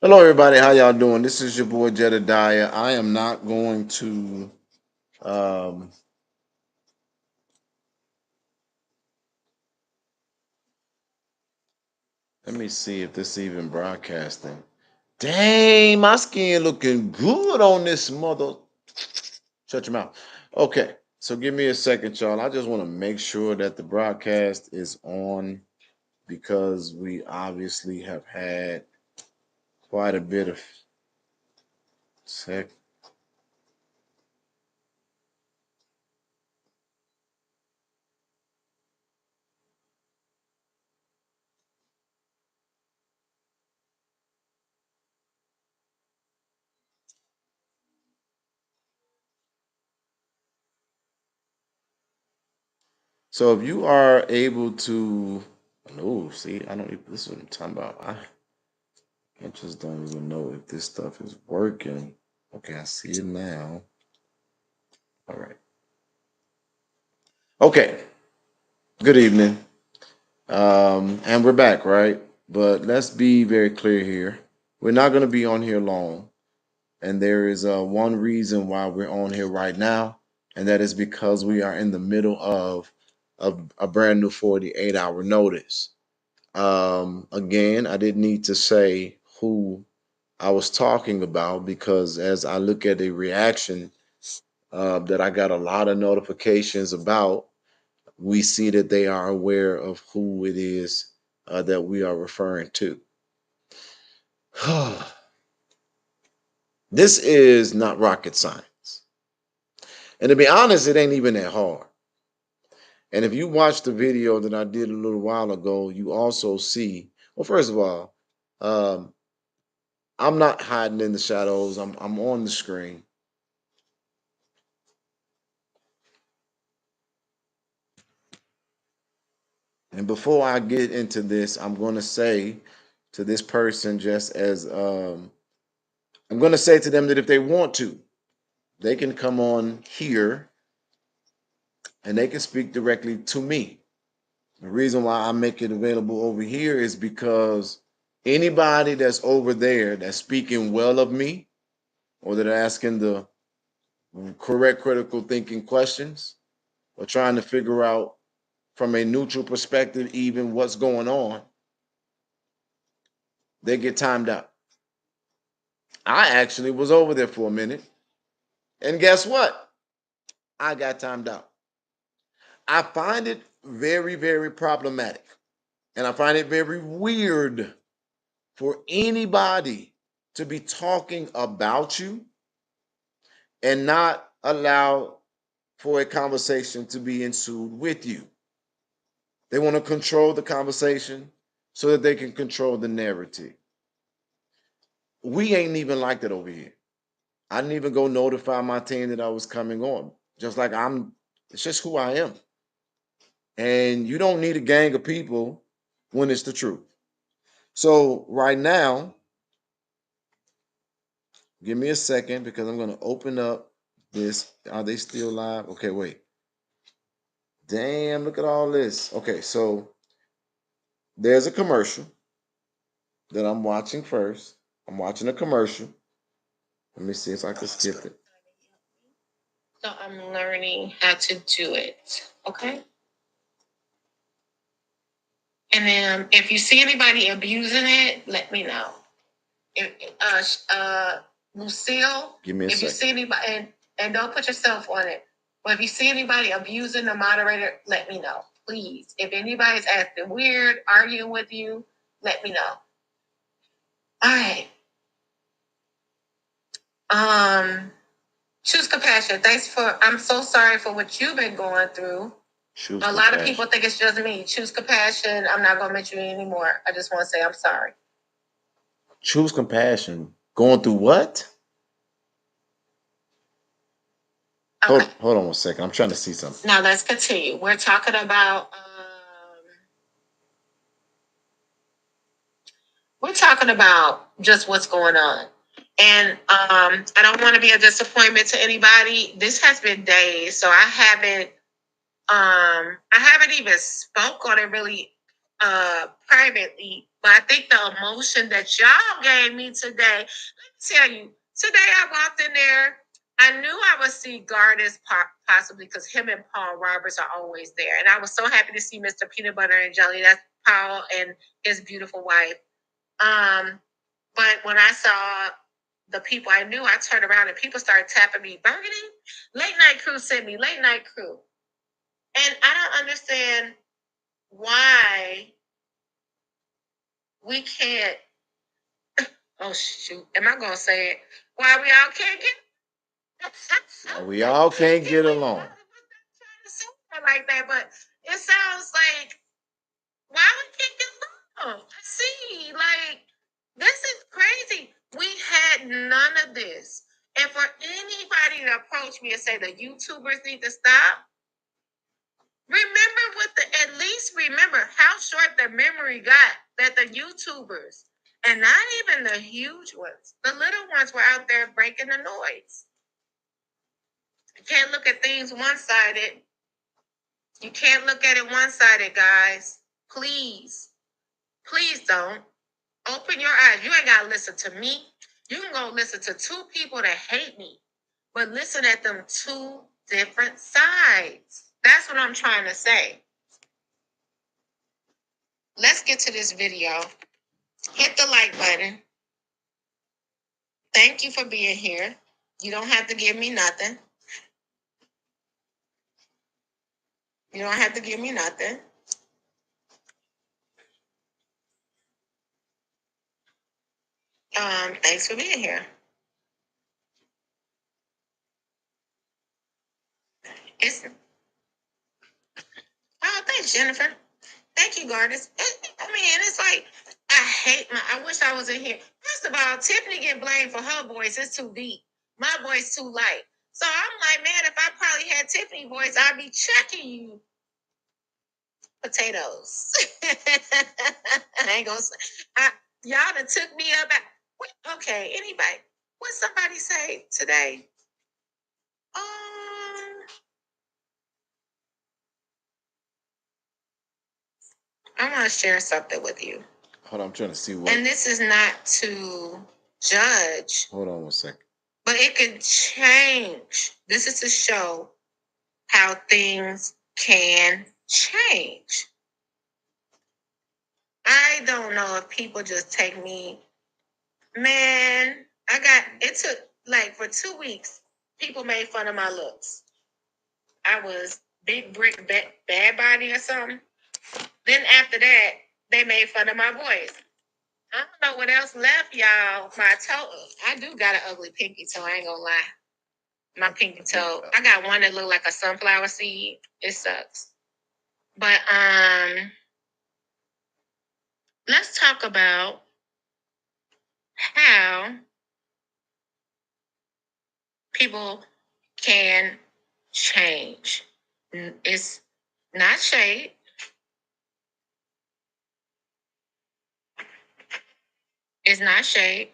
Hello, everybody. How y'all doing? This is your boy Jedediah. I am not going to. Um, Let me see if this even broadcasting. Dang, my skin looking good on this mother. Shut your mouth. Okay, so give me a second, y'all. I just want to make sure that the broadcast is on because we obviously have had quite a bit of tech. So if you are able to, no, see, I don't. This is what I'm talking about. I just don't even know if this stuff is working. Okay, I see it now. All right. Okay. Good evening. And we're back, right? But let's be very clear here. We're not going to be on here long. And there is one reason why we're on here right now. And that is because we are in the middle of a brand new 48-hour notice. Again, I didn't need to say who I was talking about because as I look at the reaction that I got a lot of notifications about, we see that they are aware of who it is that we are referring to. This is not rocket science. And to be honest, it ain't even that hard. And if you watch the video that I did a little while ago, you also see, well, first of all, um, I'm not hiding in the shadows. I'm on the screen. And before I get into this, I'm going to say to this person, just as I'm going to say to them that if they want to, they can come on here and they can speak directly to me. The reason why I make it available over here is because anybody that's over there that's speaking well of me or that are asking the correct critical thinking questions or trying to figure out from a neutral perspective even what's going on, they get timed out. I actually was over there for a minute, and guess what? I got timed out. I find it very, very problematic, and I find it very weird for anybody to be talking about you and not allow for a conversation to be ensued with you. They want to control the conversation so that they can control the narrative. We ain't even like that over here. I didn't even go notify my team that I was coming on. Just like it's just who I am. And you don't need a gang of people when it's the truth. So right now, give me a second because I'm going to open up this. Are they still live? Okay, wait. Damn, look at all this. Okay, so there's a commercial that I'm watching first. I'm watching a commercial. Let me see if I can skip it. So I'm learning how to do it. Okay. And then if you see anybody abusing it, let me know. If, Lucille, give me a if second. You see anybody, and don't put yourself on it, but if you see anybody abusing the moderator, let me know, please. If anybody's acting weird, arguing with you, let me know. All right. Choose compassion. I'm so sorry for what you've been going through. Choose a lot of people think it's just me. Choose compassion. I'm not going to mention you anymore. I just want to say I'm sorry. Choose compassion. Going through what? Okay. Hold on 1 second. I'm trying to see something. Now let's continue. We're talking about just what's going on. And I don't want to be a disappointment to anybody. This has been days, so I haven't even spoke on it really privately, But I think the emotion that y'all gave me today, let me tell you, today I walked in there. I knew I would see Gardis possibly because him and Paul Roberts are always there. And I was so happy to see Mr. Peanut Butter and Jelly. That's Paul and his beautiful wife. But when I saw the people I knew, I turned around and people started tapping me. Burgundy, Late Night Crew sent me, Late Night Crew. And I don't understand why we can't. Oh, shoot. Am I going to say it? Why we all can't get. We all can't get along. Like that, but it sounds like why we can't get along. I see, like this is crazy. We had none of this, and for anybody to approach me and say the YouTubers need to stop, remember at least remember how short the memory got that the YouTubers and not even the huge ones, the little ones were out there breaking the noise. You can't look at things one-sided. You can't look at it one-sided, guys. Please. Please don't. Open your eyes. You ain't got to listen to me. You can go listen to two people that hate me, but listen at them two different sides. That's what I'm trying to say. Let's get to this video. Hit the like button. Thank you for being here. You don't have to give me nothing. You don't have to give me nothing. Thanks for being here. Thanks, Jennifer. Thank you, Gardis. I mean, it's like I wish I was in here. First of all, Tiffany get blamed for her voice. It's too deep. My voice too light. So I'm like, man, if I probably had Tiffany voice, I'd be checking you potatoes. I ain't gonna say. Y'all done took me up. Okay, anybody? What somebody say today? I want to share something with you. Hold on, I'm trying to see what. And this is not to judge. Hold on 1 second. But it can change. This is to show how things can change. I don't know if people just take me. Man, it took like for 2 weeks, people made fun of my looks. I was big brick bad body or something. Then after that, they made fun of my voice. I don't know what else left, y'all. My toe. I do got an ugly pinky toe. I ain't gonna lie. My pinky toe. I got one that looked like a sunflower seed. It sucks. But let's talk about how people can change. It's not shade. It's not shade.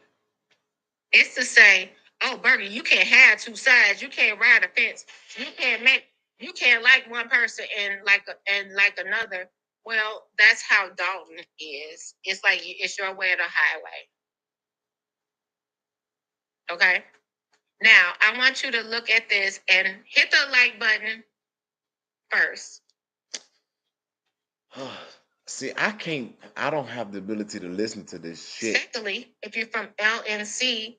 It's to say, oh, Bergie, you can't have two sides. You can't ride a fence. You can't like one person and like another. Well, that's how Dalton is. It's like it's your way or the highway. Okay. Now I want you to look at this and hit the like button first. See, I don't have the ability to listen to this shit. Secondly, if you're from LNC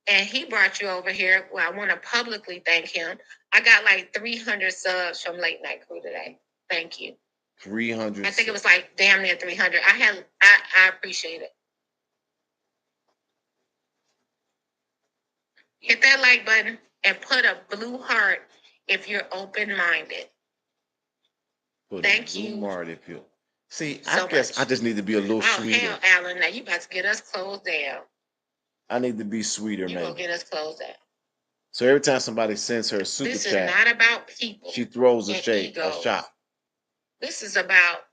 and he brought you over here, well, I want to publicly thank him. I got like 300 subs from Late Night Crew today. Thank you. 300. I think it was like damn near 300. I appreciate it. Hit that like button and put a blue heart if you're open-minded. Thank you. If you see, so I guess much. I just need to be a little sweeter. Hell, Alan, now you about to get us closed down. I need to be sweeter, man. You gonna get us closed down. So every time somebody sends her a super this chat, is not about people. She throws a shot. This is about,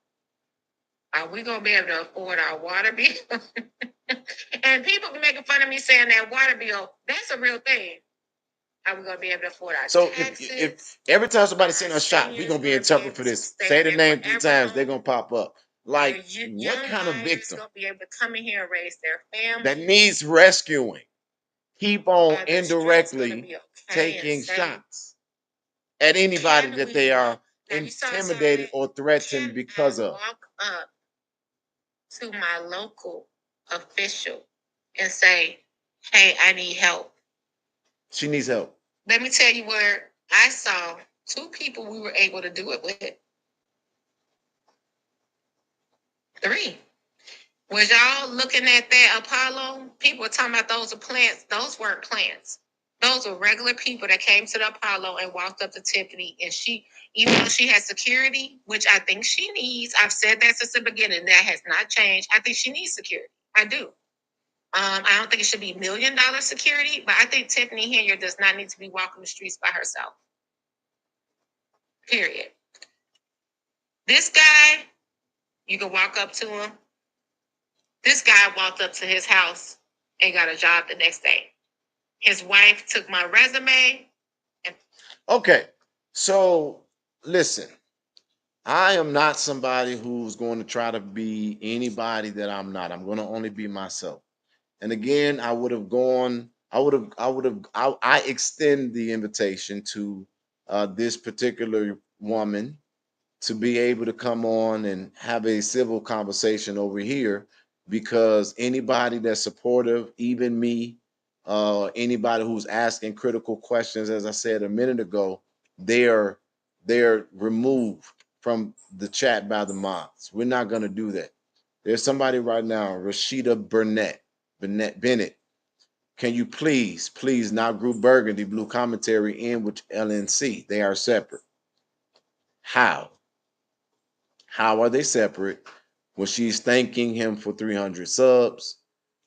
are we gonna be able to afford our water bill? And people be making fun of me saying that water bill, that's a real thing. Are we gonna be able to afford our taxes? If every time somebody sends a shot, we're gonna be in trouble for this. Say the name 3 times, they're gonna pop up. Like, Your what young kind of minds victim gonna be able to come in here and raise their family. that needs rescuing keep on Are the streets gonna indirectly be okay and taking safe? shots at anybody Can that we they are walk? Now you saw intimidated something. or threatened Can because I of? walk up to my local official and say, "Hey, I need help"? She needs help. Let me tell you where I saw two people we were able to do it with. Three. Was y'all looking at that Apollo? People were talking about those are plants. Those weren't plants. Those were regular people that came to the Apollo and walked up to Tiffany. And she, even though she has security, which I think she needs, I've said that since the beginning, that has not changed. I think she needs security. I do. I don't think it should be $1 million security, but I think Tiffany Henry does not need to be walking the streets by herself. Period. This guy, you can walk up to him. This guy walked up to his house and got a job the next day. His wife took my resume. And Okay, so listen, I am not somebody who's going to try to be anybody that I'm not. I'm going to only be myself. And again, I would have gone, I extend the invitation to this particular woman to be able to come on and have a civil conversation over here because anybody that's supportive, even me, anybody who's asking critical questions, as I said a minute ago, they're they're removed from the chat by the mods. We're not going to do that. There's somebody right now, Rashida Bennett. Can you please not group Burgundy Blue Commentary in with LNC? They are separate. How? How are they separate? When she's thanking him for 300 subs,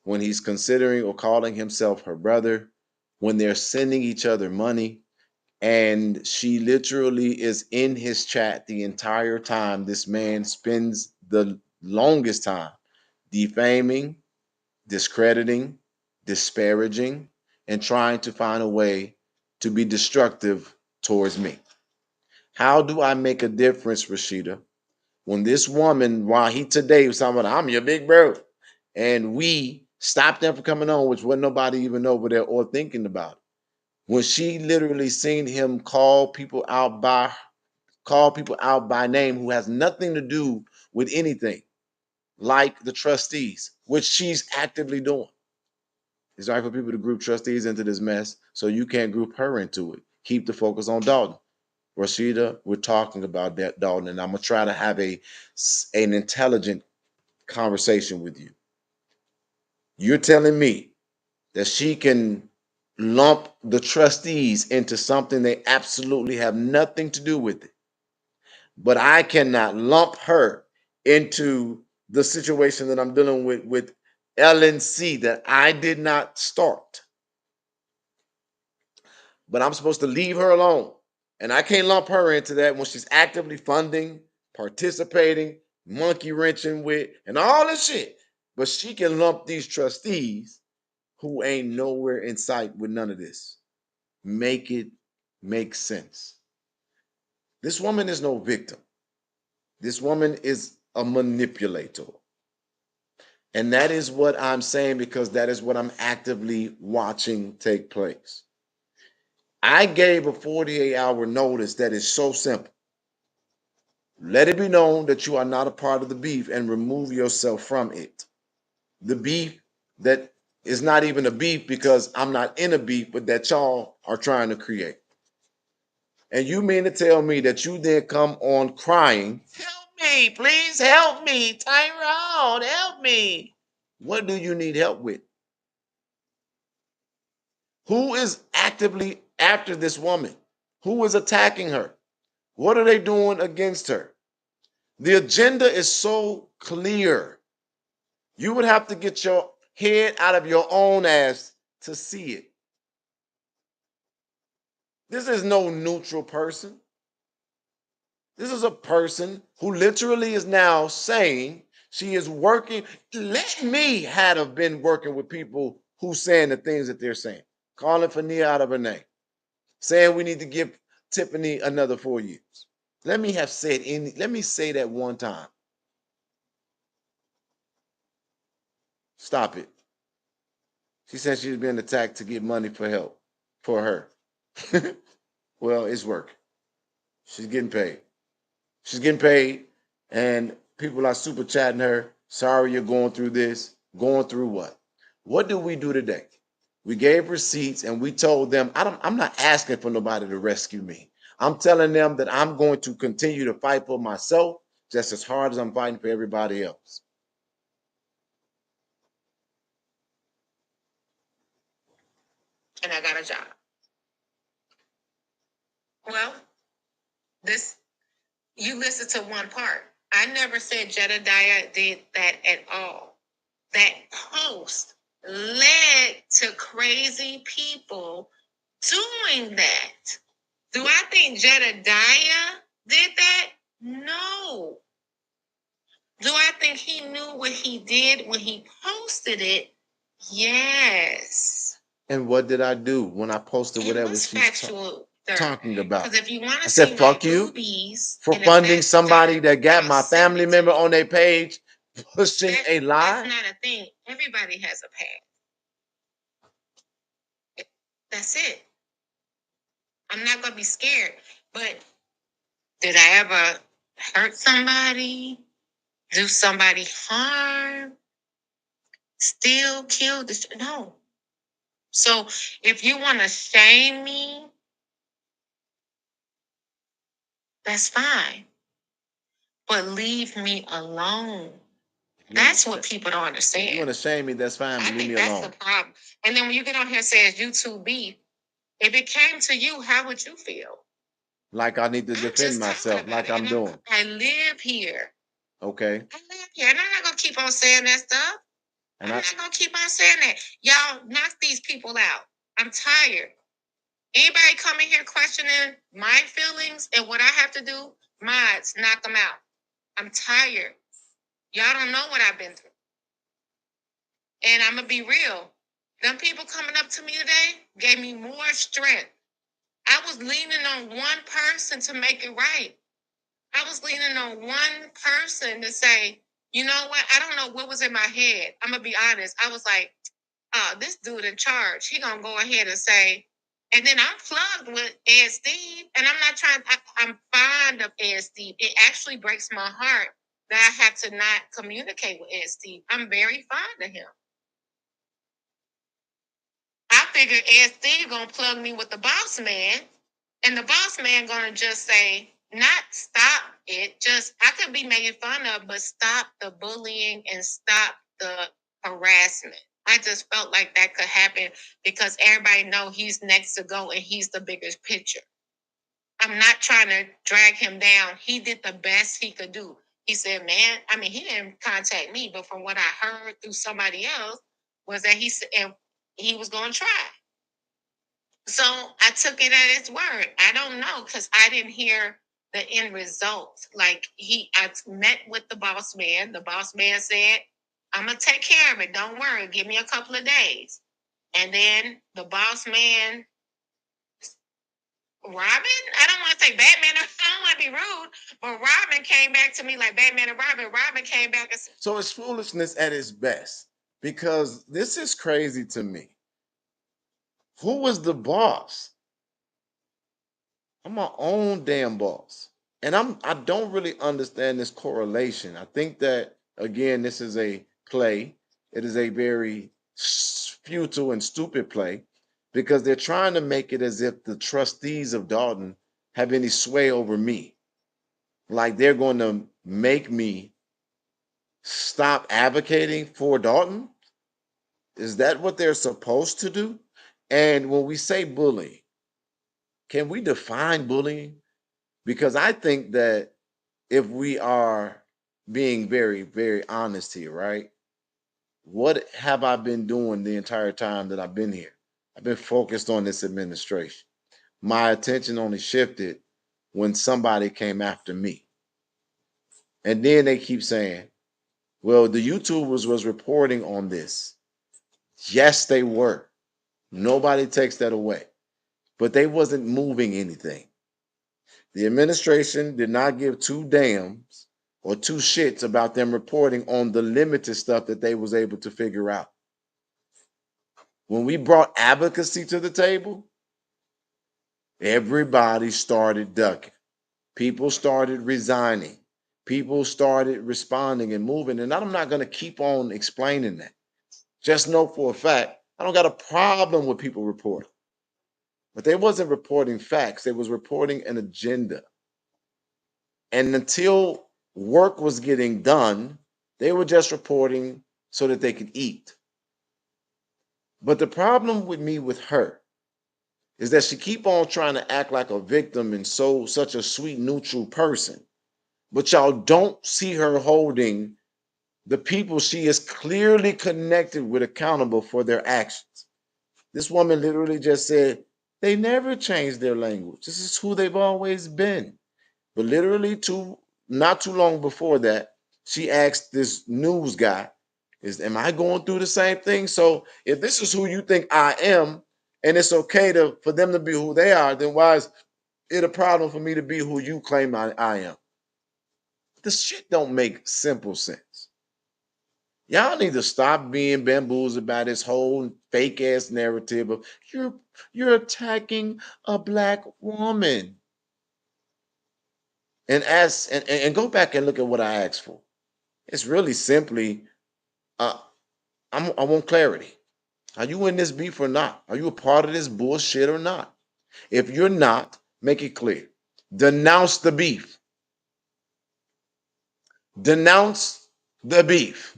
when he's considering or calling himself her brother, when they're sending each other money, and she literally is in his chat the entire time. This man spends the longest time defaming, discrediting, disparaging, and trying to find a way to be destructive towards me. How do I make a difference, Rashida? When this woman, while he today was talking about, I'm your big bro, and we stopped them from coming on, which wasn't nobody even over there or thinking about it. When she literally seen him call people out by name who has nothing to do with anything, like the trustees, which she's actively doing. It's right for people to group trustees into this mess, so you can't group her into it. Keep the focus on Dalton. Rashida, we're talking about that, Dalton, and I'm gonna try to have an intelligent conversation with you. You're telling me that she can lump the trustees into something they absolutely have nothing to do with it, but I cannot lump her into the situation that I'm dealing with LNC that I did not start, but I'm supposed to leave her alone. And I can't lump her into that when she's actively funding, participating, monkey wrenching with, and all this shit. But she can lump these trustees who ain't nowhere in sight with none of this. Make it make sense. This woman is no victim. This woman is a manipulator. And that is what I'm saying because that is what I'm actively watching take place. I gave a 48-hour notice that is so simple. Let it be known that you are not a part of the beef and remove yourself from it. The beef that is not even a beef because I'm not in a beef, but that y'all are trying to create. And you mean to tell me that you then come on crying, help me, please help me, Tyrone, help me. What do you need help with? Who is actively after this woman? Who is attacking her? What are they doing against her? The agenda is so clear. You would have to get your head out of your own ass to see it. This is no neutral person. This is a person who literally is now saying she is working. Let me have been working with people who saying the things that they're saying, calling Fania out of her name, saying we need to give Tiffany another 4 years. Let me say that one time. Stop it. She said she was being attacked to get money for help for her. Well, it's working. She's getting paid. She's getting paid, and people are super chatting her. Sorry you're going through this. Going through what? What did we do today? We gave receipts and we told them, I'm not asking for nobody to rescue me. I'm telling them that I'm going to continue to fight for myself just as hard as I'm fighting for everybody else. And I got a job. Well, this you listen to one part. I never said Jedediah did that at all. That post led to crazy people doing that. Do I think Jedediah did that? No. Do I think he knew what he did when he posted it? Yes. And what did I do when I posted It whatever was she's factual. talking about? Because if you want I to said, see my fuck you boobies for and if funding that's somebody dirt, that got I'll my send family it to member you. on their page pushing a lie. That's not a thing. Everybody has a past. That's it. I'm not gonna be scared. But did I ever hurt somebody? Do somebody harm? Steal, kill? No. So if you want to shame me, that's fine. But leave me alone. That's what people don't understand. If you want to shame me, that's fine, but leave me alone. That's the problem. And then when you get on here and say it's YouTube beef, if it came to you, how would you feel? Like I need to defend myself, like I'm doing. I live here. Okay. I live here. And I'm not going to keep on saying that stuff. I'm not going to keep on saying that. Y'all knock these people out. I'm tired. Anybody coming here questioning my feelings and what I have to do, mods, knock them out. I'm tired. Y'all don't know what I've been through. And I'm going to be real. Them people coming up to me today gave me more strength. I was leaning on one person to make it right. I was leaning on one person to say, you know what? I don't know what was in my head. I'm going to be honest. I was like, this dude in charge, he going to go ahead and say, and then I'm plugged with Ed Steve, and I'm not trying, I'm fond of Ed Steve. It actually breaks my heart that I have to not communicate with Ed Steve. I'm very fond of him. I figured Ed Steve gonna plug me with the boss man, and the boss man gonna just say, not stop it, just I could be making fun of, but stop the bullying and stop the harassment. I just felt like that could happen because everybody know he's next to go and he's the biggest picture. I'm not trying to drag him down. He did the best he could do. He said, man, I mean, he didn't contact me, but from what I heard through somebody else was that he said he was going to try. So I took it at its word. I don't know because I didn't hear the end result. Like I met with the boss man. The boss man said, I'm going to take care of it. Don't worry. Give me a couple of days. And then the boss man, Robin, I don't want to say Batman. I don't want to be rude, but Robin came back to me like Batman and Robin. Robin came back and said, so it's foolishness at its best because this is crazy to me. Who was the boss? I'm my own damn boss. And I don't really understand this correlation. I think that again, this is a play. It is a very futile and stupid play because they're trying to make it as if the trustees of Dalton have any sway over me. Like they're going to make me stop advocating for Dalton. Is that what they're supposed to do? And when we say bullying, can we define bullying? Because I think that if we are being very, very honest here, right? What have I been doing the entire time that I've been here? I've been focused on this administration. My attention only shifted when somebody came after me. And then they keep saying, well, the YouTubers was reporting on this. Yes, they were. Nobody takes that away. But they wasn't moving anything. The administration did not give two damns or two shits about them reporting on the limited stuff that they was able to figure out. When we brought advocacy to the table, everybody started ducking. People started resigning. People started responding and moving. And I'm not going to keep on explaining that. Just know for a fact, I don't got a problem with people reporting. But they wasn't reporting facts. They was reporting an agenda. And until work was getting done, they were just reporting so that they could eat. But the problem with me with her is that she keep on trying to act like a victim and such a sweet neutral person. But y'all don't see her holding the people she is clearly connected with accountable for their actions. This woman literally just said, they never changed their language. This is who they've always been. But literally not too long before that, she asked this news guy, am I going through the same thing? So if this is who you think I am, and it's okay for them to be who they are, then why is it a problem for me to be who you claim I am? This shit don't make simple sense. Y'all need to stop being bamboozled by this whole fake ass narrative of you're attacking a black woman. And go back and look at what I asked for. It's really simply, uh, I want clarity. Are you in this beef or not? Are you a part of this bullshit or not? If you're not, make it clear. Denounce the beef. Denounce the beef.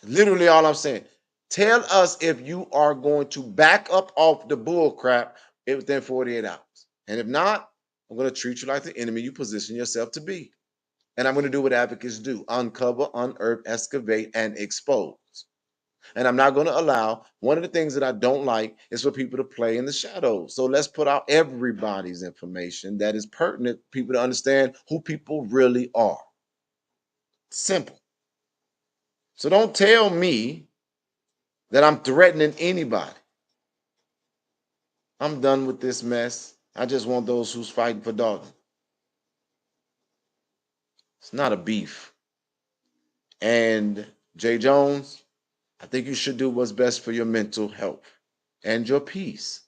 Literally all I'm saying. Tell us if you are going to back up off the bull crap within 48 hours. And if not, I'm going to treat you like the enemy you position yourself to be. And I'm going to do what advocates do: uncover, unearth, excavate, and expose. And I'm not going to allow, one of the things that I don't like is for people to play in the shadows. So let's put out everybody's information that is pertinent, people to understand who people really are. Simple. So don't tell me that I'm threatening anybody. I'm done with this mess. I just want those who's fighting for Dalton. It's not a beef. And Jay Jones, I think you should do what's best for your mental health and your peace.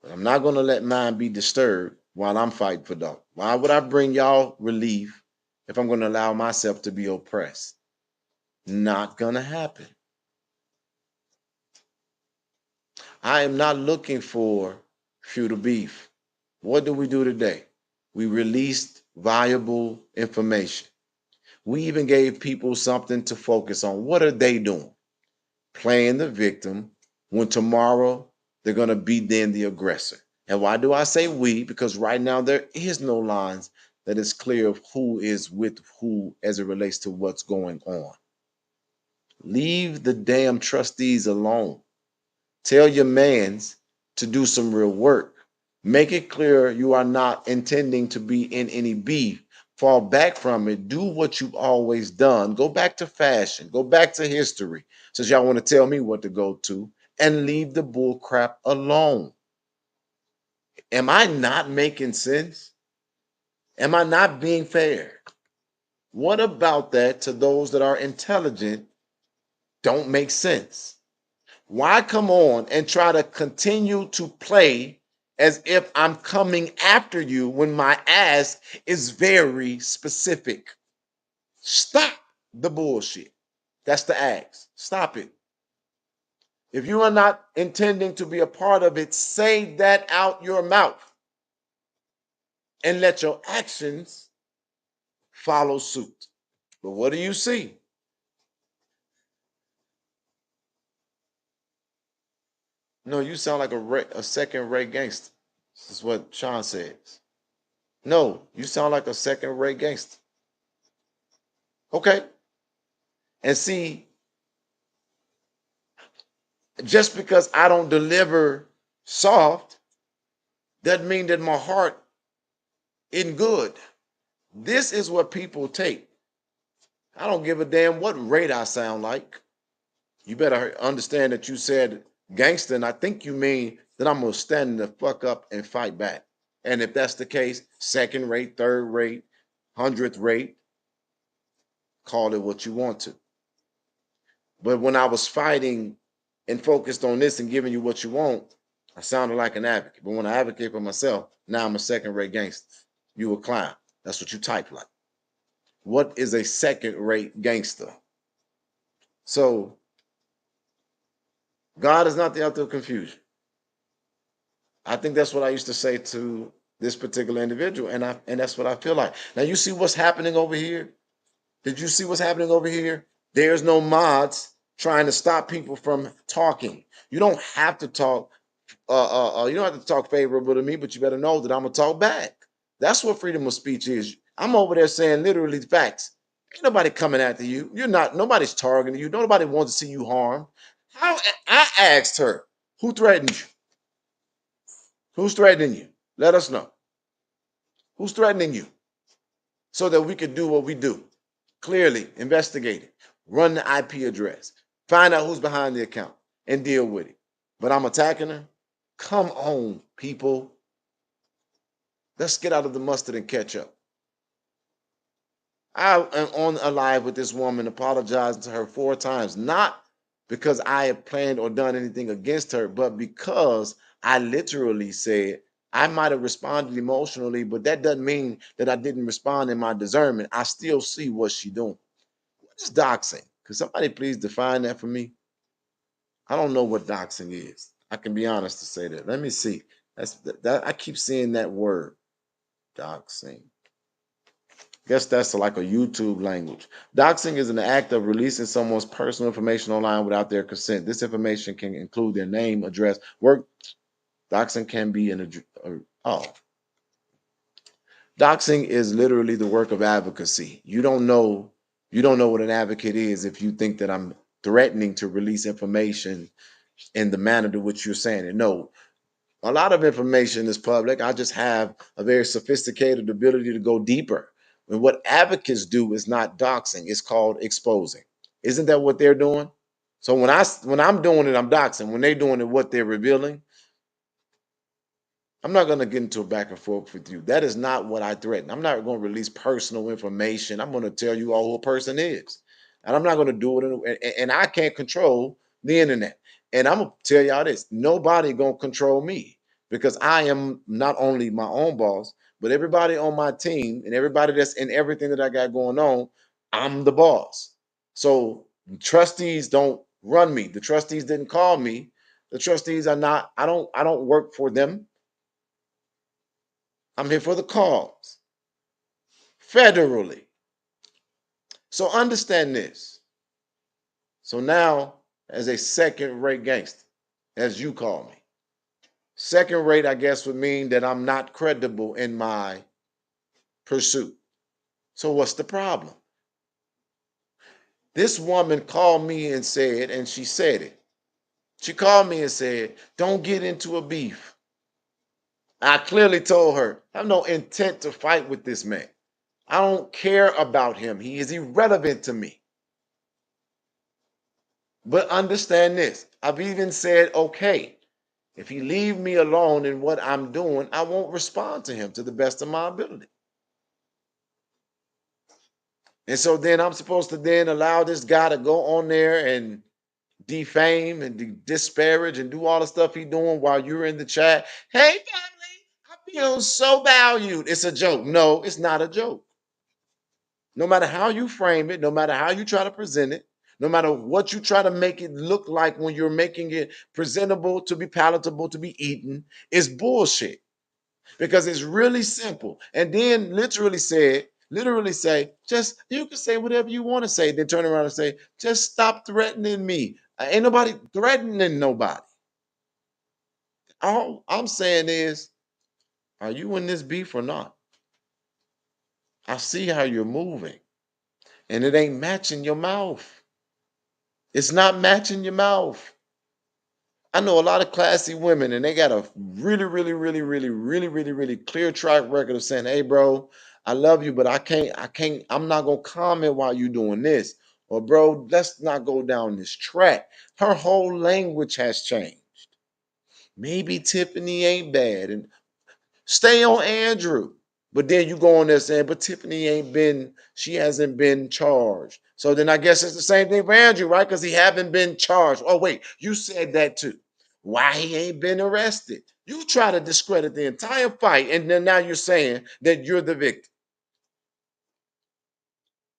But I'm not going to let mine be disturbed while I'm fighting for Dalton. Why would I bring y'all relief if I'm going to allow myself to be oppressed? Not going to happen. I am not looking for feudal beef. What do we do today? We released valuable information. We even gave people something to focus on. What are they doing? Playing the victim when tomorrow they're going to be then the aggressor. And why do I say we? Because right now there is no lines that is clear of who is with who as it relates to what's going on. Leave the damn trustees alone. Tell your mans to do some real work. Make it clear you are not intending to be in any beef. Fall back from it. Do what you've always done. Go back to fashion. Go back to history. Since y'all want to tell me what to go to, and leave the bull crap alone. Am I not making sense? Am I not being fair? What about that to those that are intelligent don't make sense? Why come on and try to continue to play as if I'm coming after you when my ask is very specific? Stop the bullshit. That's the ask. Stop it. If you are not intending to be a part of it, say that out your mouth and let your actions follow suit. But what do you see? No, you sound like a second-rate gangster. This is what Sean says. No, you sound like a second-rate gangster. Okay. And see, just because I don't deliver soft doesn't mean that my heart isn't good. This is what people take. I don't give a damn what rate I sound like. You better understand that you said gangster, and I think you mean that I'm gonna stand the fuck up and fight back. And if that's the case, second rate, third rate, 100th rate, call it what you want to. But when I was fighting and focused on this and giving you what you want, I sounded like an advocate. But when I advocate for myself, now I'm a second-rate gangster. You a clown. That's what you type like. What is a second-rate gangster? So God is not the author of confusion. I think that's what I used to say to this particular individual, and that's what I feel like. Now you see what's happening over here? Did you see what's happening over here? There's no mods trying to stop people from talking. You don't have to talk. You don't have to talk favorable to me, but you better know that I'm gonna talk back. That's what freedom of speech is. I'm over there saying literally facts. Ain't nobody coming after you. You're not. Nobody's targeting you. Nobody wants to see you harmed. How I asked her, who threatened you? Who's threatening you? Let us know. Who's threatening you? So that we could do what we do. Clearly investigate it. Run the IP address. Find out who's behind the account and deal with it. But I'm attacking her. Come on, people. Let's get out of the mustard and catch up. I am on a live with this woman, apologizing to her 4 times, not because I have planned or done anything against her, but because I literally said I might have responded emotionally, but that doesn't mean that I didn't respond in my discernment. I still see what she's doing. What is doxing? Could somebody please define that for me? I don't know what doxing is. I can be honest to say that. Let me see. That I keep seeing that word, doxing. Guess that's like a YouTube language. Doxing is an act of releasing someone's personal information online without their consent. This information can include their name, address, work. Doxing can be doxing is literally the work of advocacy. You don't know what an advocate is if you think that I'm threatening to release information in the manner to which you're saying it. No, a lot of information is public. I just have a very sophisticated ability to go deeper. And what advocates do is not doxing, it's called exposing. Isn't that what they're doing? So when I'm doing it, I'm doxing. When they're doing it, what they're revealing, I'm not going to get into a back and forth with you. That is not what I threaten. I'm not going to release personal information. I'm going to tell you all who a person is. And I'm not going to do it. And I can't control the internet. And I'm going to tell y'all this. Nobody going to control me because I am not only my own boss, but everybody on my team and everybody that's in everything that I got going on, I'm the boss. So trustees don't run me. The trustees didn't call me. The trustees are not, I don't work for them. I'm here for the cause federally. So understand this. So now, as a second rate gangster, as you call me, second rate, I guess, would mean that I'm not credible in my pursuit. So what's the problem? This woman called me and said, and she said it. She called me and said, don't get into a beef. I clearly told her, I have no intent to fight with this man. I don't care about him. He is irrelevant to me. But understand this. I've even said, okay, if he leave me alone in what I'm doing, I won't respond to him to the best of my ability. And so then I'm supposed to then allow this guy to go on there and defame and disparage and do all the stuff he's doing while you're in the chat. Hey, family, I feel so valued. It's a joke. No, it's not a joke. No matter how you frame it, no matter how you try to present it, no matter what you try to make it look like when you're making it presentable to be palatable to be eaten, is bullshit because it's really simple. And then literally say, just you can say whatever you want to say, then turn around and say, just stop threatening me. Ain't nobody threatening nobody. All I'm saying is, are you in this beef or not? I see how you're moving, and it ain't matching your mouth. It's not matching your mouth. I know a lot of classy women and they got a really clear track record of saying, hey, bro, I love you, but I'm not gonna comment while you doing this. Or bro, let's not go down this track. Her whole language has changed. Maybe Tiffany ain't bad. And stay on Andrew. But then you go on there saying, but she hasn't been charged. So then I guess it's the same thing for Andrew, right? Because he haven't been charged. Oh, wait, you said that too. Why he ain't been arrested? You try to discredit the entire fight, and then now you're saying that you're the victim.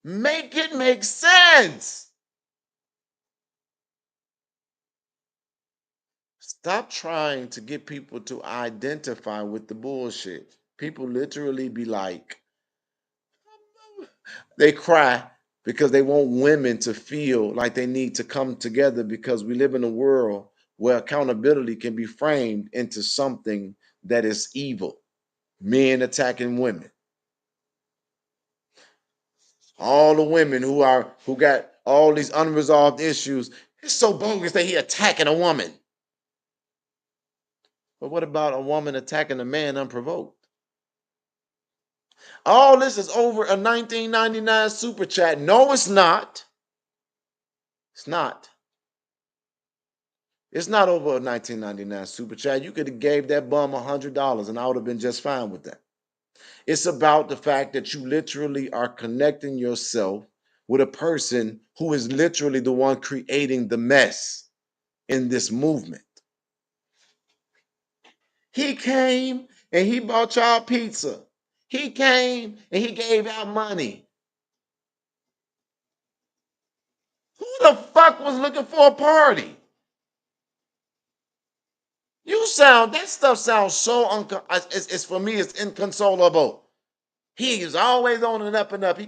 Make it make sense. Stop trying to get people to identify with the bullshit. People literally be like, they cry because they want women to feel like they need to come together because we live in a world where accountability can be framed into something that is evil. Men attacking women. All the women who got all these unresolved issues. It's so bogus that he attacking a woman. But what about a woman attacking a man unprovoked? All this is over a 1999 super chat. No, it's not. It's not. It's not over a 1999 super chat. You could have gave that bum $100 and I would have been just fine with that. It's about the fact that you literally are connecting yourself with a person who is literally the one creating the mess in this movement. He came and he bought y'all pizza. He came and he gave out money. Who the fuck was looking for a party? That stuff sounds so it's for me, it's inconsolable. He is always on and up and up.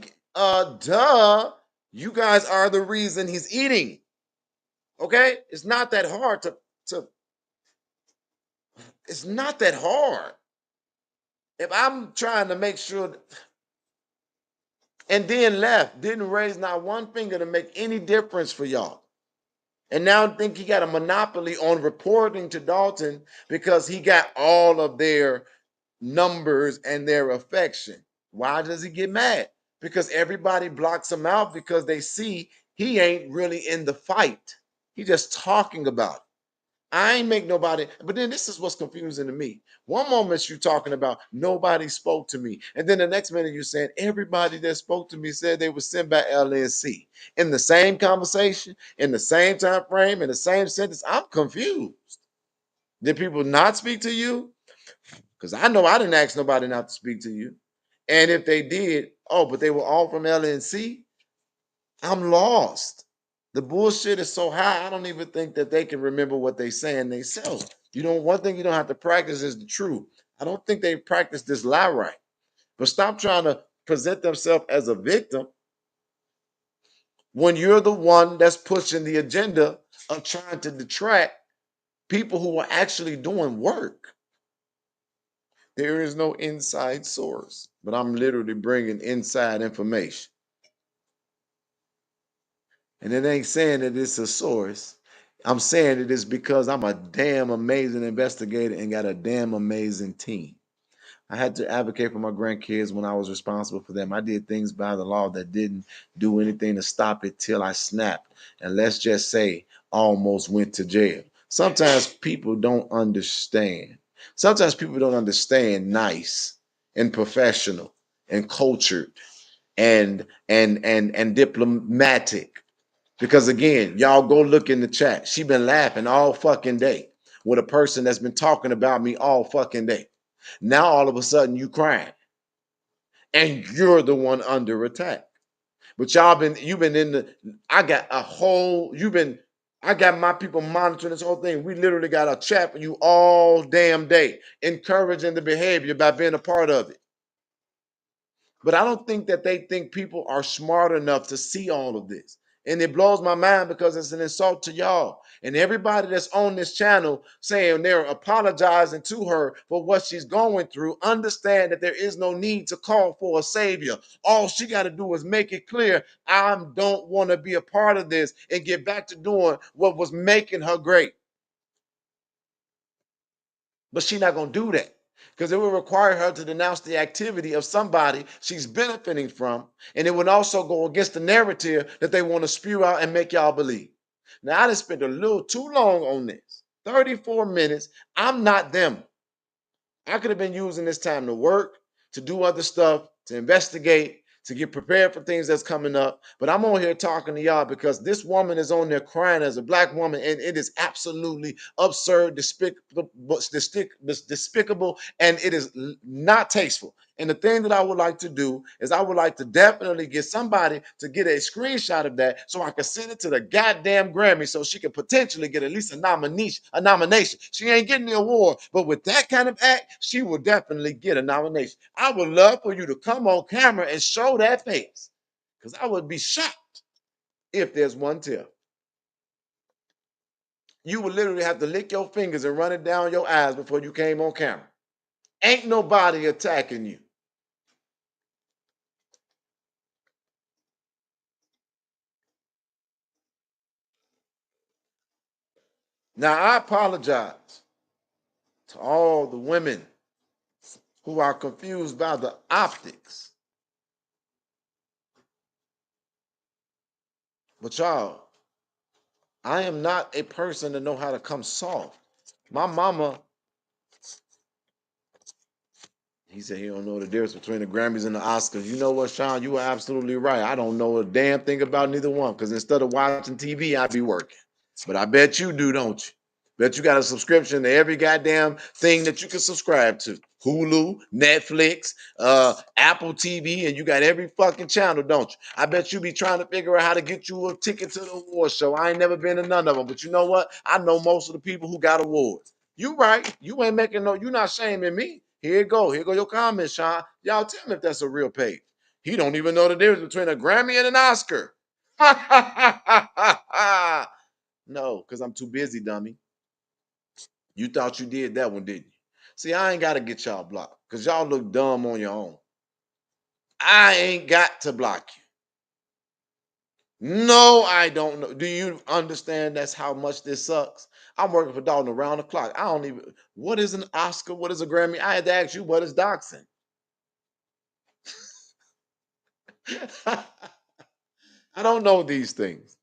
Duh. You guys are the reason he's eating. Okay? It's not that hard to it's not that hard. If I'm trying to make sure and then left, didn't raise not one finger to make any difference for y'all. And now think he got a monopoly on reporting to Dalton because he got all of their numbers and their affection. Why does he get mad? Because everybody blocks him out because they see he ain't really in the fight. He just talking about it. I ain't make nobody, but then this is what's confusing to me. One moment you're talking about nobody spoke to me, and then the next minute you're saying everybody that spoke to me said they were sent by LNC. In the same conversation, in the same time frame, in the same sentence. I'm confused. Did people not speak to you? Because I know I didn't ask nobody not to speak to you. And if they did, oh, but they were all from LNC, I'm lost. The bullshit is so high, I don't even think that they can remember what they saying themselves. One thing you don't have to practice is the truth. I don't think they practice this lie right. But stop trying to present themselves as a victim when you're the one that's pushing the agenda of trying to detract people who are actually doing work. There is no inside source, but I'm literally bringing inside information. And it ain't saying that it's a source. I'm saying it is because I'm a damn amazing investigator and got a damn amazing team. I had to advocate for my grandkids when I was responsible for them. I did things by the law that didn't do anything to stop it till I snapped. And let's just say almost went to jail. Sometimes people don't understand. Sometimes people don't understand nice and professional and cultured and diplomatic. Because again, y'all go look in the chat. She been laughing all fucking day with a person that's been talking about me all fucking day. Now all of a sudden you crying, and you're the one under attack. But you've been in the. I got a whole. I got my people monitoring this whole thing. We literally got a chat for you all damn day, encouraging the behavior by being a part of it. But I don't think that they think people are smart enough to see all of this. And it blows my mind because it's an insult to y'all. And everybody that's on this channel saying they're apologizing to her for what she's going through, understand that there is no need to call for a savior. All she got to do is make it clear, I don't want to be a part of this and get back to doing what was making her great. But she's not going to do that because it would require her to denounce the activity of somebody she's benefiting from. And it would also go against the narrative that they want to spew out and make y'all believe. Now, I just spent a little too long on this 34 minutes. I'm not them. I could have been using this time to work, to do other stuff, to investigate, to get prepared for things that's coming up. But I'm on here talking to y'all because this woman is on there crying as a black woman, and it is absolutely absurd, despicable, and it is not tasteful. And the thing that I would like to do is I would like to definitely get somebody to get a screenshot of that so I can send it to the goddamn Grammy so she can potentially get at least a nomination. She ain't getting the award, but with that kind of act, she will definitely get a nomination. I would love for you to come on camera and show that face because I would be shocked if there's one tear. You would literally have to lick your fingers and run it down your eyes before you came on camera. Ain't nobody attacking you. Now, I apologize to all the women who are confused by the optics. But y'all, I am not a person to know how to come soft. My mama, he said he don't know the difference between the Grammys and the Oscars. You know what, Sean? You are absolutely right. I don't know a damn thing about neither one because instead of watching TV, I be working. But I bet you do, don't you? Bet you got a subscription to every goddamn thing that you can subscribe to. Hulu, Netflix, Apple TV, and you got every fucking channel, don't you? I bet you be trying to figure out how to get you a ticket to the award show. I ain't never been to none of them, but you know what? I know most of the people who got awards. You right. You ain't making no, you not shaming me. Here you go. Here go your comments, Sean. Y'all tell me if that's a real page. He don't even know the difference between a Grammy and an Oscar. No, because I'm too busy, dummy. You thought you did that one, didn't you? See, I ain't got to get y'all blocked because y'all look dumb on your own. I ain't got to block you. No, I don't know. Do you understand that's how much this sucks? I'm working for Dalton around the clock. I don't even, what is an Oscar? What is a Grammy? I had to ask you, what is doxing? I don't know these things.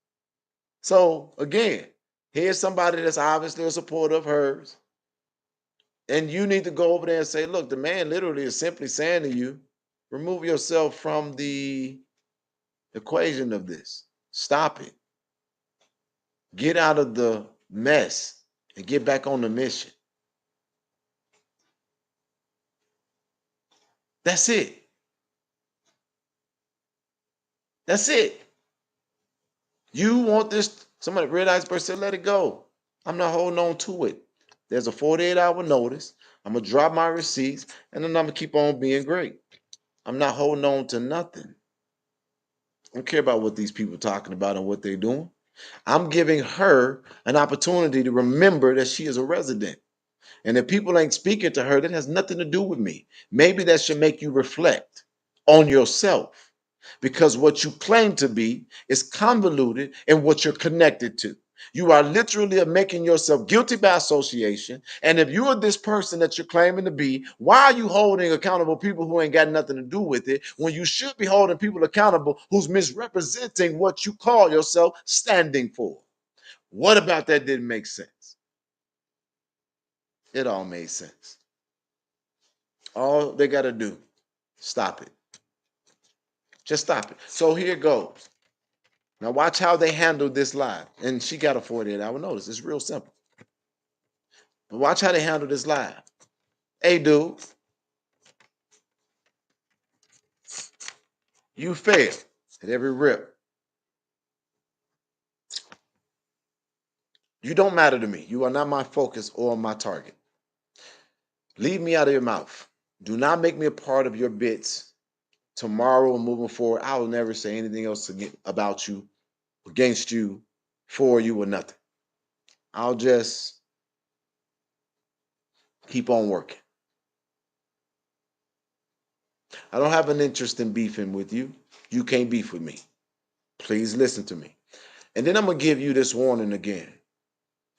So again, here's somebody that's obviously a supporter of hers. And you need to go over there and say, look, the man literally is simply saying to you, remove yourself from the equation of this. Stop it. Get out of the mess and get back on the mission. That's it. That's it. You want this, somebody, Red Iceberg said, let it go. I'm not holding on to it. There's a 48-hour notice. I'm going to drop my receipts and then I'm going to keep on being great. I'm not holding on to nothing. I don't care about what these people are talking about and what they're doing. I'm giving her an opportunity to remember that she is a resident. And if people ain't speaking to her, that has nothing to do with me. Maybe that should make you reflect on yourself because what you claim to be is convoluted in what you're connected to. You are literally making yourself guilty by association. And if you are this person that you're claiming to be, why are you holding accountable people who ain't got nothing to do with it when you should be holding people accountable who's misrepresenting what you call yourself standing for? What about that didn't make sense? It all made sense. All they got to do, stop it. Just stop it. So here it goes. Now watch how they handle this live. And she got a 48-hour notice. It's real simple. But watch how they handle this live. Hey, dude, you failed at every rip. You don't matter to me. You are not my focus or my target. Leave me out of your mouth. Do not make me a part of your bits. Tomorrow and moving forward, I will never say anything else about you, against you, for you, or nothing. I'll just keep on working. I don't have an interest in beefing with you. You can't beef with me. Please listen to me. And then I'm going to give you this warning again.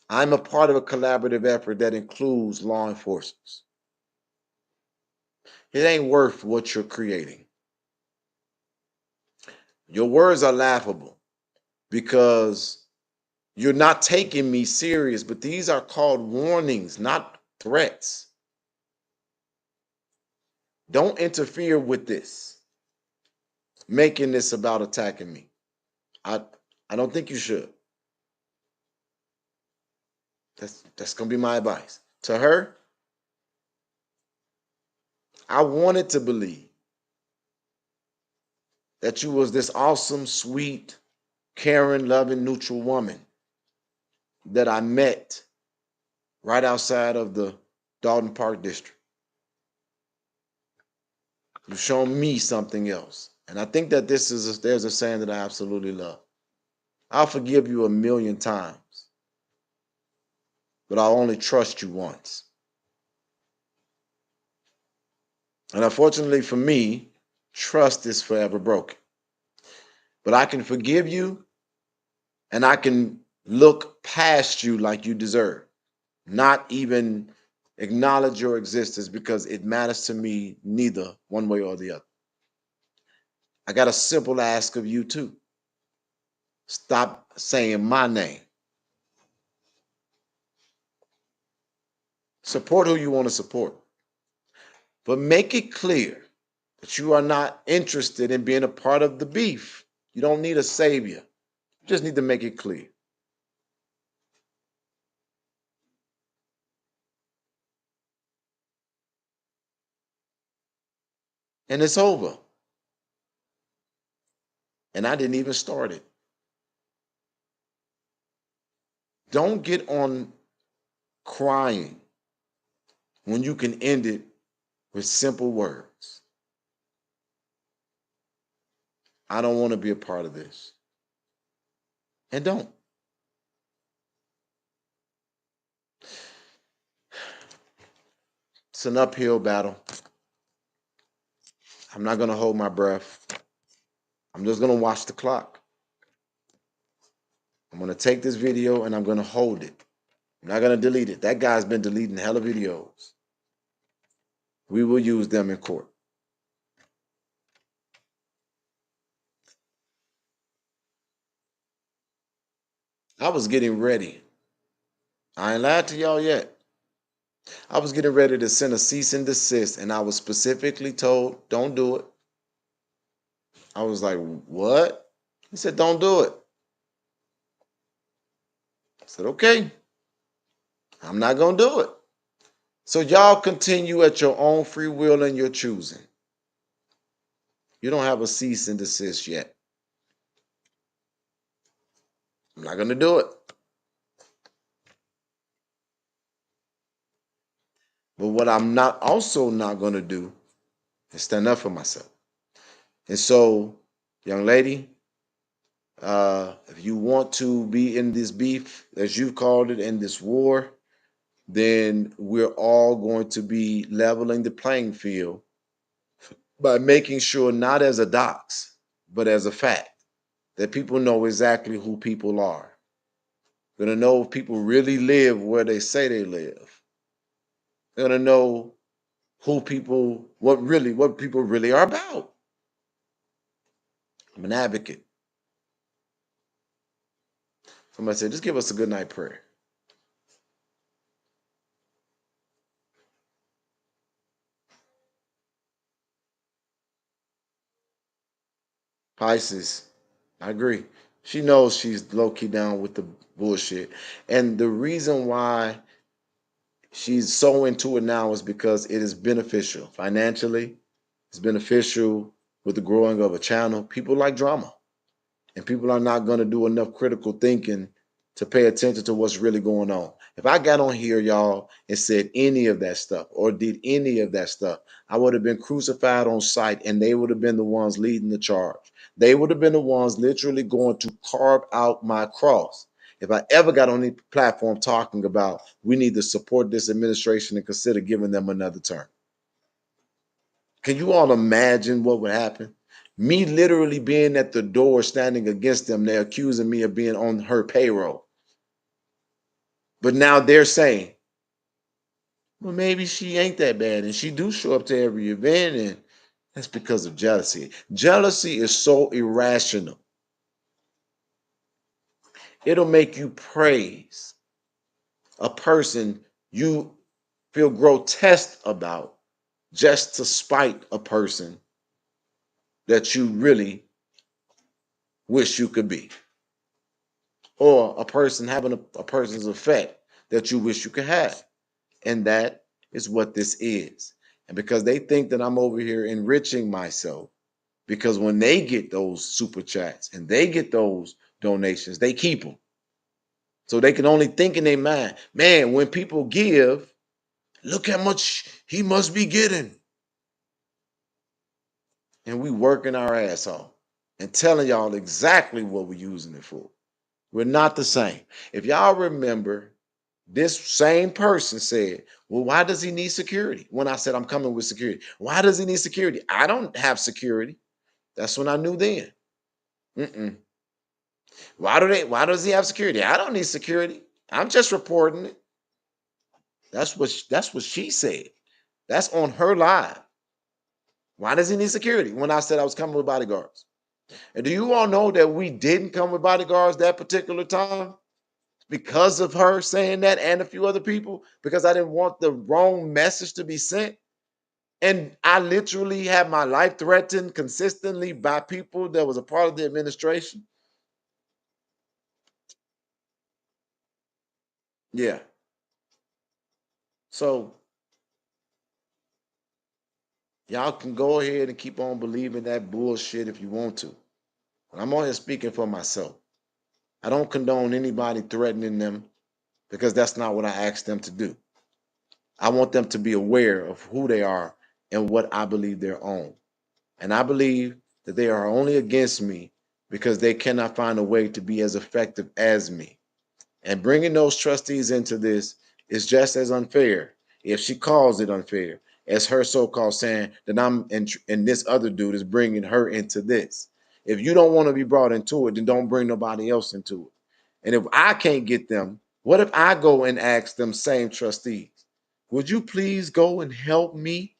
I'm a part of a collaborative effort that includes law enforcement. It ain't worth what you're creating. Your words are laughable because you're not taking me serious, but these are called warnings, not threats. Don't interfere with this, making this about attacking me. I I don't think you should. That's gonna be my advice. To her, I wanted to believe that you was this awesome, sweet, caring, loving, neutral woman that I met right outside of the Dalton Park district. You've shown me something else. And I think that there's a saying that I absolutely love. I'll forgive you a million times, but I'll only trust you once. And unfortunately for me, trust is forever broken. But I can forgive you and I can look past you like you deserve, not even acknowledge your existence because it matters to me neither one way or the other. I got a simple ask of you too. Stop saying my name. Support who you want to support, but make it clear that you are not interested in being a part of the beef. You don't need a savior. You just need to make it clear. And it's over. And I didn't even start it. Don't get on crying when you can end it with simple words. I don't want to be a part of this. And don't. It's an uphill battle. I'm not going to hold my breath. I'm just going to watch the clock. I'm going to take this video and I'm going to hold it. I'm not going to delete it. That guy's been deleting hella videos. We will use them in court. I was getting ready. I ain't lied to y'all yet. I was getting ready to send a cease and desist, and I was specifically told, don't do it. I was like, what? He said, don't do it. I said, okay, I'm not going to do it. So y'all continue at your own free will and your choosing. You don't have a cease and desist yet. I'm not going to do it. But what I'm not also not going to do is stand up for myself. And so, young lady, if you want to be in this beef, as you called it, in this war, then we're all going to be leveling the playing field by making sure, not as a dox, but as a fact, that people know exactly who people are. They're going to know if people really live where they say they live. They're going to know what people really are about. I'm an advocate. Somebody said, just give us a good night prayer. Pisces, I agree. She knows she's low key down with the bullshit. And the reason why she's so into it now is because it is beneficial financially. It's beneficial with the growing of a channel. People like drama, and people are not going to do enough critical thinking to pay attention to what's really going on. If I got on here, y'all, and said any of that stuff or did any of that stuff, I would have been crucified on sight, and they would have been the ones leading the charge. They would have been the ones literally going to carve out my cross. If I ever got on the platform talking about we need to support this administration and consider giving them another term. Can you all imagine what would happen? Me literally being at the door standing against them, they're accusing me of being on her payroll. But now they're saying, well, maybe she ain't that bad and she do show up to every event, and that's because of jealousy. Jealousy is so irrational. It'll make you praise a person you feel grotesque about just to spite a person that you really wish you could be, or a person having a person's effect that you wish you could have. And that is what this is. And because they think that I'm over here enriching myself, because when they get those super chats and they get those donations, they keep them. So they can only think in their mind, man, when people give, look how much he must be getting. And we working our ass off and telling y'all exactly what we're using it for. We're not the same. If y'all remember, this same person said, well, why does he need security? When I said I'm coming with security, why does he need security? I don't have security. That's when I knew then. Mm-mm. Why does he have security? I don't need security. I'm just reporting it. That's what she said. That's on her live. Why does he need security? When I said I was coming with bodyguards. And do you all know that we didn't come with bodyguards that particular time? Because of her saying that and a few other people, because I didn't want the wrong message to be sent. And I literally had my life threatened consistently by people that was a part of the administration. Yeah. So y'all can go ahead and keep on believing that bullshit if you want to. But I'm on here speaking for myself. I don't condone anybody threatening them because that's not what I asked them to do. I want them to be aware of who they are and what I believe they're on. And I believe that they are only against me because they cannot find a way to be as effective as me. And bringing those trustees into this is just as unfair, if she calls it unfair, as her so-called saying that and this other dude is bringing her into this. If you don't want to be brought into it, then don't bring nobody else into it. And if I can't get them, what if I go and ask them same trustees, would you please go and help me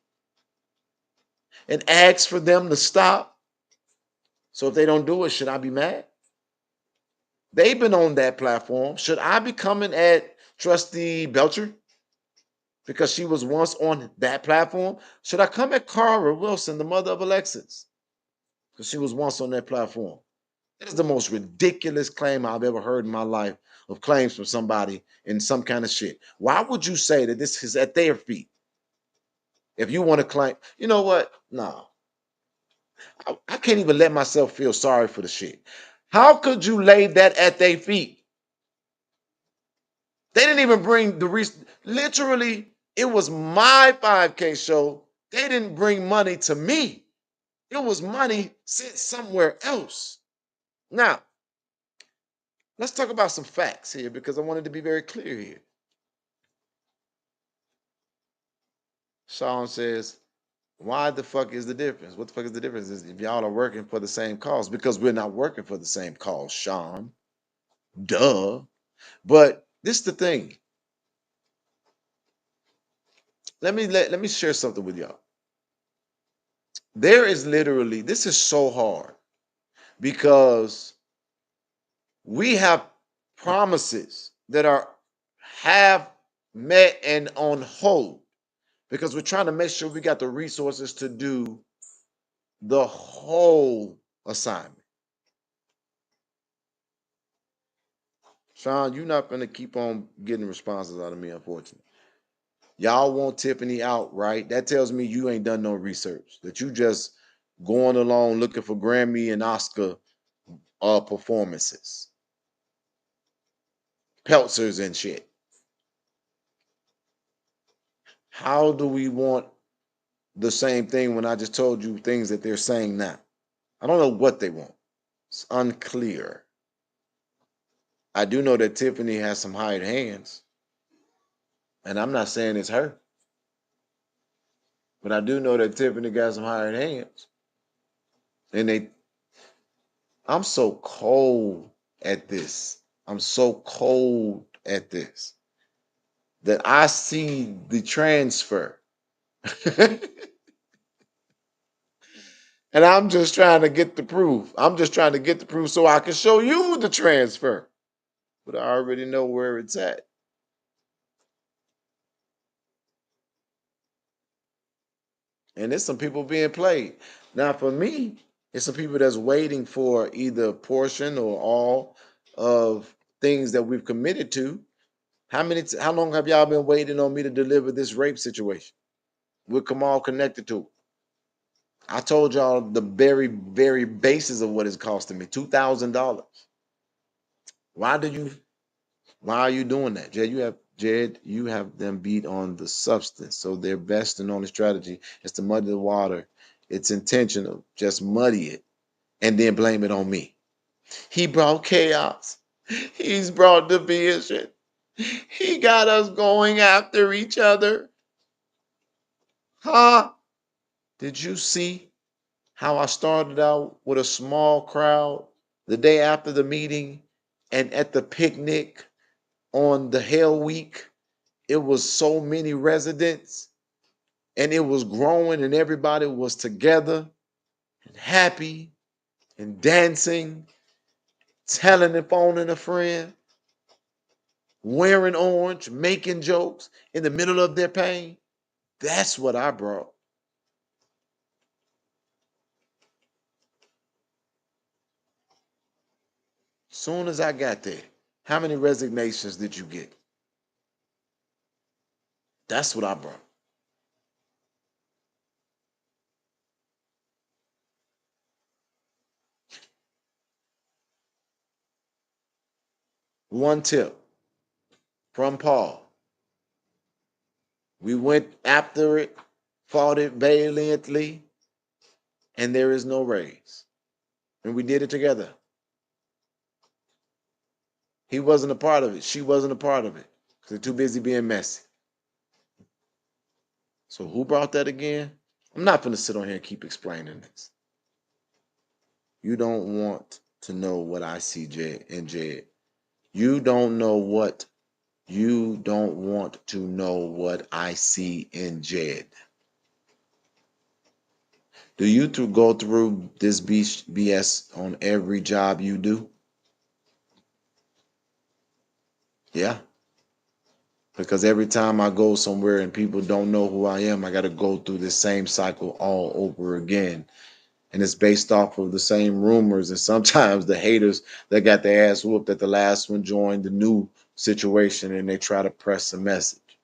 and ask for them to stop? So if they don't do it, should I be mad? They've been on that platform. Should I be coming at Trustee Belcher because she was once on that platform? Should I come at Cara Wilson, the mother of Alexis, because she was once on that platform? That is the most ridiculous claim I've ever heard in my life of claims from somebody in some kind of shit. Why would you say that this is at their feet? If you want to claim, you know what? No, I can't even let myself feel sorry for the shit. How could you lay that at their feet? They didn't even bring the literally, it was my 5K show. They didn't bring money to me. It was money sent somewhere else. Now, let's talk about some facts here because I wanted to be very clear here. Sean says, why the fuck is the difference? What the fuck is the difference? Is if y'all are working for the same cause, because we're not working for the same cause, Sean. Duh. But this is the thing. Let me share something with y'all. There is literally, this is so hard because we have promises that are half met and on hold because we're trying to make sure we got the resources to do the whole assignment. Sean, you're not going to keep on getting responses out of me, unfortunately. Y'all want Tiffany out, right? That tells me you ain't done no research, that you just going along looking for Grammy and Oscar performances, Peltzers and shit. How do we want the same thing when I just told you things that they're saying now? I don't know what they want. It's unclear. I do know that Tiffany has some hired hands, and I'm not saying it's her, but I do know that Tiffany got some hired hands. And I'm so cold at this. I'm so cold at this that I see the transfer. And I'm just trying to get the proof. I'm just trying to get the proof so I can show you the transfer. But I already know where it's at. And there's some people being played. Now, for me, it's some people that's waiting for either a portion or all of things that we've committed to. How long have y'all been waiting on me to deliver this rape situation with Kamal connected to it? I told y'all the very, very basis of what it's costing me, $2,000. Why do you Why are you doing that? Jed, you have them beat on the substance. So their best and only strategy is to muddy the water. It's intentional. Just muddy it and then blame it on me. He brought chaos. He's brought division. He got us going after each other. Huh? Did you see how I started out with a small crowd the day after the meeting and at the picnic on the Hell Week? It was so many residents and it was growing and everybody was together and happy and dancing, telling and phoning a friend, wearing orange, making jokes in the middle of their pain. That's what I brought. Soon as I got there, how many resignations did you get? That's what I brought. One tip from Paul. We went after it, fought it valiantly, and there is no raise. And we did it together. He wasn't a part of it. She wasn't a part of it because they're too busy being messy. So who brought that again? I'm not going to sit on here and keep explaining this. You don't want to know what I see, Jed and Jed. You don't know what. You don't want to know what I see in Jed. Do you go through this BS on every job you do? Yeah. Because every time I go somewhere and people don't know who I am, I got to go through this same cycle all over again. And it's based off of the same rumors. And sometimes the haters that got their ass whooped at the last one joined the new situation and they try to press a message.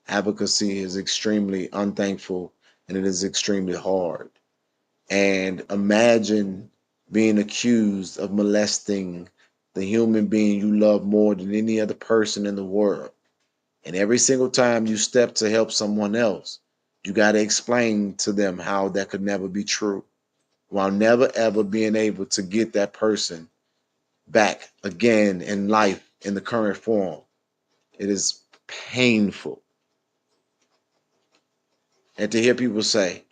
Advocacy is extremely unthankful and it is extremely hard. And imagine being accused of molesting the human being you love more than any other person in the world. And every single time you step to help someone else, you got to explain to them how that could never be true, while never ever being able to get that person back again in life in the current form. It is painful. And to hear people say,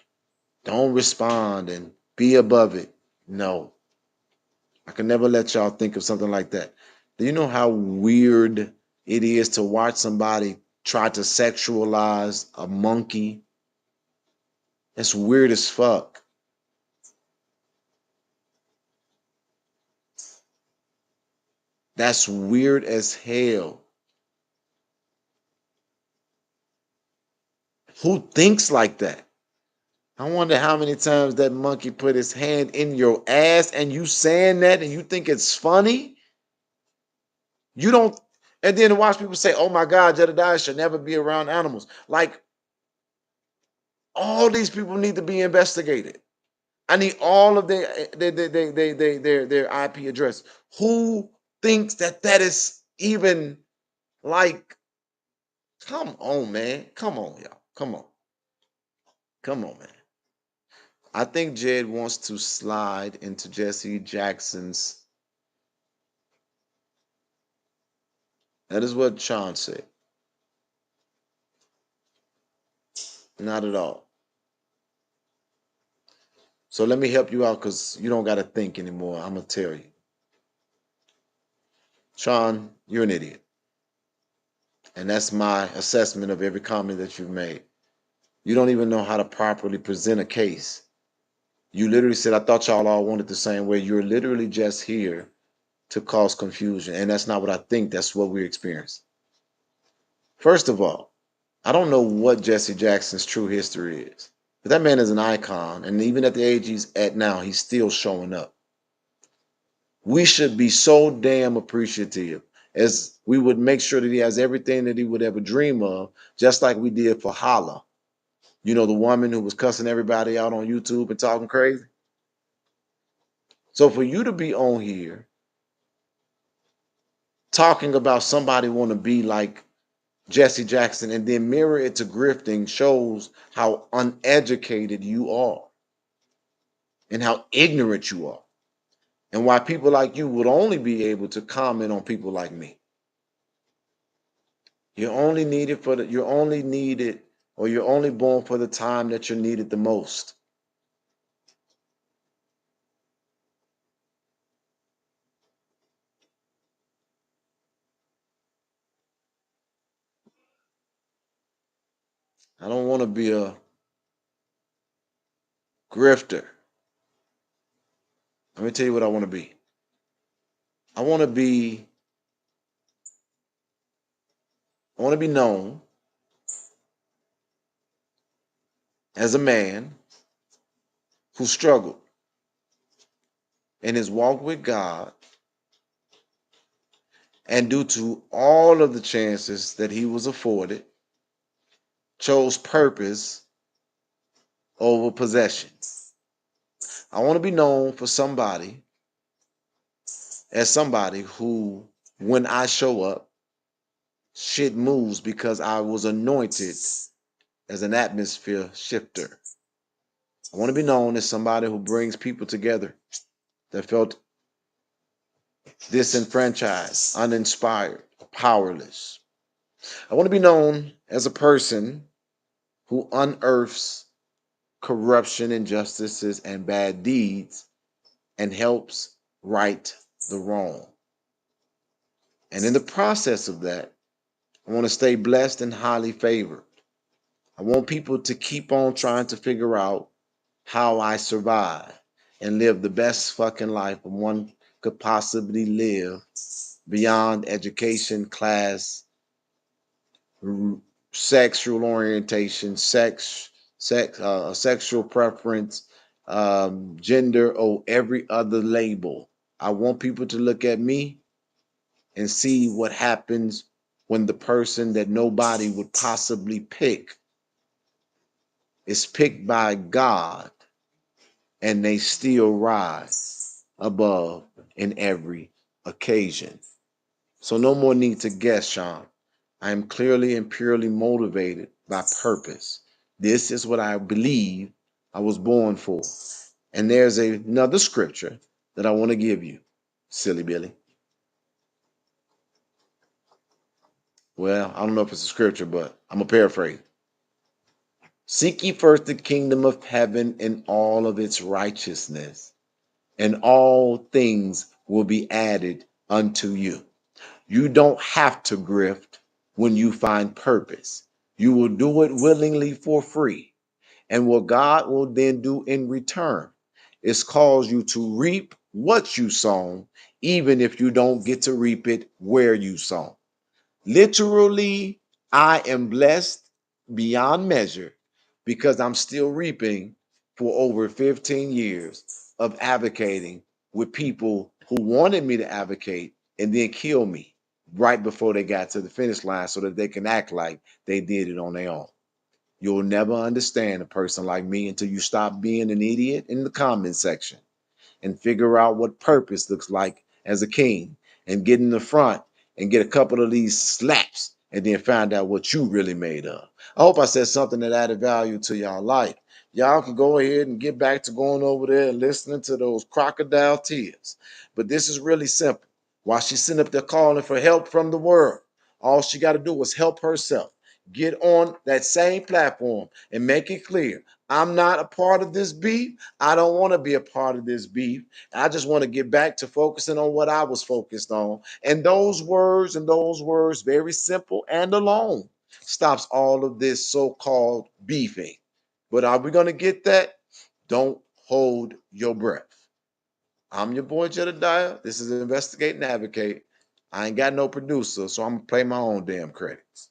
don't respond and be above it. No, I can never let y'all think of something like that. Do you know how weird it is to watch somebody try to sexualize a monkey? That's weird as fuck. That's weird as hell. Who thinks like that? I wonder how many times that monkey put his hand in your ass and you saying that and you think it's funny? You don't, and then watch people say, oh my God, Jedediah should never be around animals. Like, all these people need to be investigated. I need all of their IP address. Who thinks that that is even like, come on, man. Come on, y'all. Come on. Come on, man. I think Jed wants to slide into Jesse Jackson's. That is what Sean said. Not at all. So let me help you out because you don't got to think anymore. I'm going to tell you. Sean, you're an idiot. And that's my assessment of every comment that you've made. You don't even know how to properly present a case. You literally said, I thought y'all all wanted the same way. You're literally just here to cause confusion. And that's not what I think. That's what we're experiencing. First of all, I don't know what Jesse Jackson's true history is. But that man is an icon, and even at the age he's at now, he's still showing up. We should be so damn appreciative as we would make sure that he has everything that he would ever dream of, just like we did for Holla. You know, the woman who was cussing everybody out on YouTube and talking crazy. So for you to be on here talking about somebody want to be like Jesse Jackson and then mirror it to grifting shows how uneducated you are and how ignorant you are and why people like you would only be able to comment on people like me. You're only needed for the you're only needed or you're only born for the time that you're needed the most. I don't want to be a grifter. Let me tell you what I want to be. I want to be I want to be known as a man who struggled in his walk with God, and due to all of the chances that he was afforded, chose purpose over possession. I want to be known for somebody as somebody who, when I show up, shit moves because I was anointed as an atmosphere shifter. I want to be known as somebody who brings people together that felt disenfranchised, uninspired, powerless. I want to be known as a person who unearths corruption, injustices, and bad deeds and helps right the wrong. And in the process of that, I want to stay blessed and highly favored. I want people to keep on trying to figure out how I survive and live the best fucking life one could possibly live beyond education, class, sexual orientation, sexual preference, gender, or every other label. I want people to look at me and see what happens when the person that nobody would possibly pick is picked by God and they still rise above in every occasion. So no more need to guess, Sean. I am clearly and purely motivated by purpose. This is what I believe I was born for. And there's another scripture that I want to give you, silly Billy. Well, I don't know if it's a scripture, but I'm going to paraphrase. Seek ye first the kingdom of heaven and all of its righteousness, and all things will be added unto you. You don't have to grift when you find purpose. You will do it willingly for free. And what God will then do in return is cause you to reap what you sown, even if you don't get to reap it where you sown. Literally, I am blessed beyond measure because I'm still reaping for over 15 years of advocating with people who wanted me to advocate and then kill me right before they got to the finish line so that they can act like they did it on their own. You'll never understand a person like me until you stop being an idiot in the comment section and figure out what purpose looks like as a king and get in the front and get a couple of these slaps and then find out what you really made of. I hope I said something that added value to y'all life. Y'all can go ahead and get back to going over there and listening to those crocodile tears. But this is really simple. While she's sitting up there calling for help from the world, all she got to do is help herself. Get on that same platform and make it clear. I'm not a part of this beef. I don't want to be a part of this beef. I just want to get back to focusing on what I was focused on. And those words, very simple and alone, stops all of this so-called beefing. But are we going to get that? Don't hold your breath. I'm your boy Jedediah. This is Investigate and Advocate. I ain't got no producer, so I'm going to play my own damn credits.